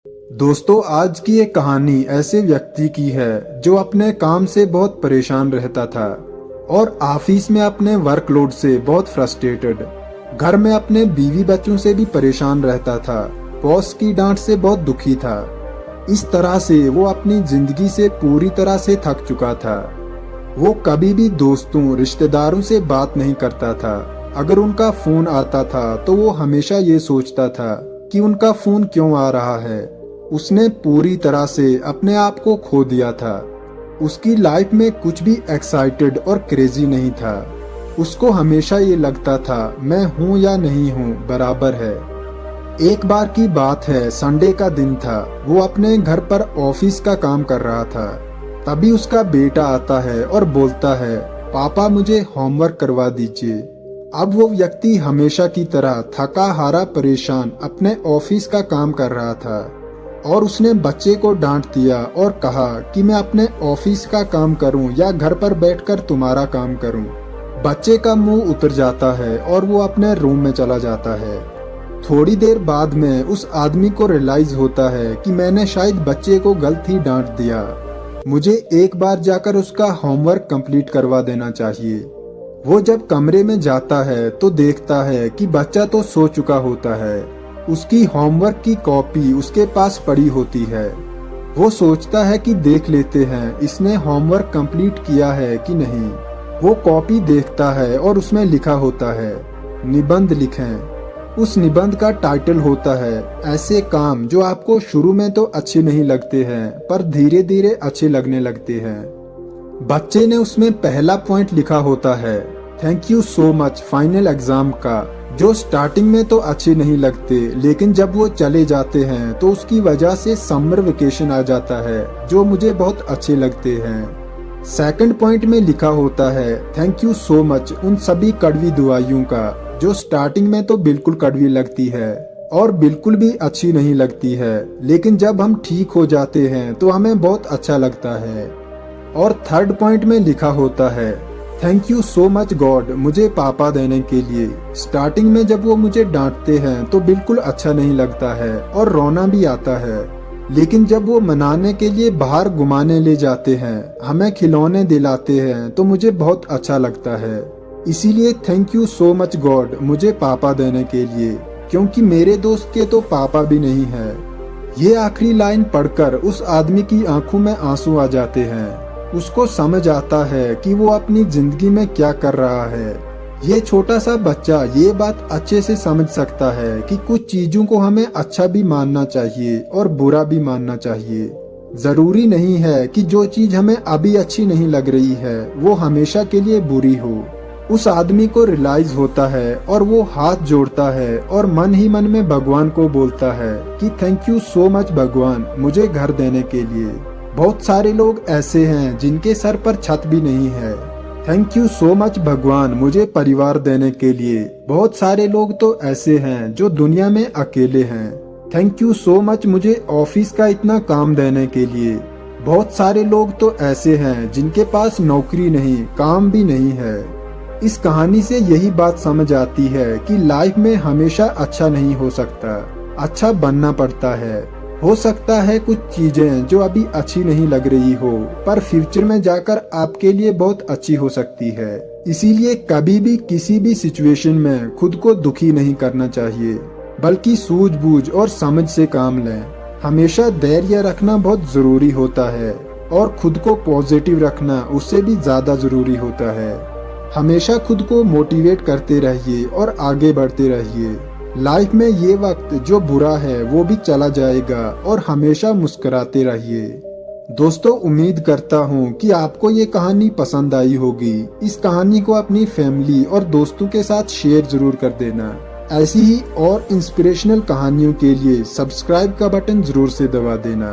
दोस्तों, आज की एक कहानी ऐसे व्यक्ति की है जो अपने काम से बहुत परेशान रहता था और ऑफिस में अपने वर्कलोड से बहुत फ्रस्ट्रेटेड, घर में अपने बीवी बच्चों से भी परेशान रहता था, बॉस की डांट से बहुत दुखी था। इस तरह से वो अपनी जिंदगी से पूरी तरह से थक चुका था। वो कभी भी दोस्तों रिश्तेदारों से बात नहीं करता था। अगर उनका फोन आता था तो वो हमेशा ये सोचता था कि उनका फोन क्यों आ रहा है। उसने पूरी तरह से अपने आप को खो दिया था। उसकी लाइफ में कुछ भी एक्साइटेड और क्रेजी नहीं था। उसको हमेशा ये लगता था मैं हूँ या नहीं हूँ बराबर है। एक बार की बात है, संडे का दिन था। वो अपने घर पर ऑफिस का काम कर रहा था। तभी उसका बेटा आता है और बोलता है, पापा मुझे होमवर्क करवा दीजिए। अब वो व्यक्ति हमेशा की तरह थका हारा परेशान अपने ऑफिस का काम कर रहा था और उसने बच्चे को डांट दिया और कहा कि मैं अपने ऑफिस का काम करूं या घर पर बैठकर तुम्हारा काम करूं। बच्चे का मुंह उतर जाता है और वो अपने रूम में चला जाता है। थोड़ी देर बाद में उस आदमी को रियलाइज होता है कि मैंने शायद बच्चे को गलत ही डांट दिया। मुझे एक बार जाकर उसका होमवर्क कंप्लीट करवा देना चाहिए। वो जब कमरे में जाता है तो देखता है कि बच्चा तो सो चुका होता है। उसकी होमवर्क की कॉपी उसके पास पड़ी होती है। वो सोचता है कि देख लेते हैं इसने होमवर्क कंप्लीट किया है कि नहीं। वो कॉपी देखता है और उसमें लिखा होता है निबंध लिखें। उस निबंध का टाइटल होता है ऐसे काम जो आपको शुरू में तो अच्छे नहीं लगते हैं पर धीरे धीरे अच्छे लगने लगते हैं। बच्चे ने उसमें पहला पॉइंट लिखा होता है thank you so much final exam का, जो स्टार्टिंग में तो अच्छे नहीं लगते लेकिन जब वो चले जाते हैं तो उसकी वजह से समर वेकेशन आ जाता है जो मुझे बहुत अच्छे लगते हैं। सेकंड पॉइंट में लिखा होता है थैंक यू सो मच उन सभी कड़वी दवाइयों का, जो स्टार्टिंग में तो बिल्कुल कड़वी लगती है और बिल्कुल भी अच्छी नहीं लगती है लेकिन जब हम ठीक हो जाते हैं तो हमें बहुत अच्छा लगता है। और थर्ड पॉइंट में लिखा होता है thank you so much God मुझे पापा देने के लिए। स्टार्टिंग में जब वो मुझे डांटते हैं तो बिल्कुल अच्छा नहीं लगता है और रोना भी आता है लेकिन जब वो मनाने के लिए बाहर घुमाने ले जाते हैं, हमें खिलौने दिलाते हैं तो मुझे बहुत अच्छा लगता है। इसीलिए thank you so much God मुझे पापा देने के लिए, क्योंकि मेरे दोस्त के तो पापा भी नहीं है। ये आखिरी लाइन पढ़कर उस आदमी की आंखों में आंसू आ जाते हैं। उसको समझ आता है कि वो अपनी जिंदगी में क्या कर रहा है। ये छोटा सा बच्चा ये बात अच्छे से समझ सकता है कि कुछ चीजों को हमें अच्छा भी मानना चाहिए और बुरा भी मानना चाहिए। जरूरी नहीं है कि जो चीज हमें अभी अच्छी नहीं लग रही है वो हमेशा के लिए बुरी हो। उस आदमी को रियलाइज होता है और वो हाथ जोड़ता है और मन ही मन में भगवान को बोलता है कि थैंक यू सो मच भगवान मुझे घर देने के लिए। बहुत सारे लोग ऐसे हैं जिनके सर पर छत भी नहीं है। थैंक यू सो मच भगवान मुझे परिवार देने के लिए। बहुत सारे लोग तो ऐसे हैं जो दुनिया में अकेले हैं। थैंक यू सो मच मुझे ऑफिस का इतना काम देने के लिए। बहुत सारे लोग तो ऐसे हैं जिनके पास नौकरी नहीं, काम भी नहीं है। इस कहानी से यही बात समझ आती है कि लाइफ में हमेशा अच्छा नहीं हो सकता, अच्छा बनना पड़ता है। हो सकता है कुछ चीजें जो अभी अच्छी नहीं लग रही हो पर फ्यूचर में जाकर आपके लिए बहुत अच्छी हो सकती है। इसीलिए कभी भी किसी भी सिचुएशन में खुद को दुखी नहीं करना चाहिए, बल्कि सूझबूझ और समझ से काम लें। हमेशा धैर्य रखना बहुत जरूरी होता है और खुद को पॉजिटिव रखना उससे भी ज्यादा जरूरी होता है। हमेशा खुद को मोटिवेट करते रहिए और आगे बढ़ते रहिए। लाइफ में ये वक्त जो बुरा है वो भी चला जाएगा और हमेशा मुस्कुराते रहिए। दोस्तों, उम्मीद करता हूँ कि आपको ये कहानी पसंद आई होगी। इस कहानी को अपनी फैमिली और दोस्तों के साथ शेयर जरूर कर देना। ऐसी ही और इंस्पिरेशनल कहानियों के लिए सब्सक्राइब का बटन जरूर से दबा देना।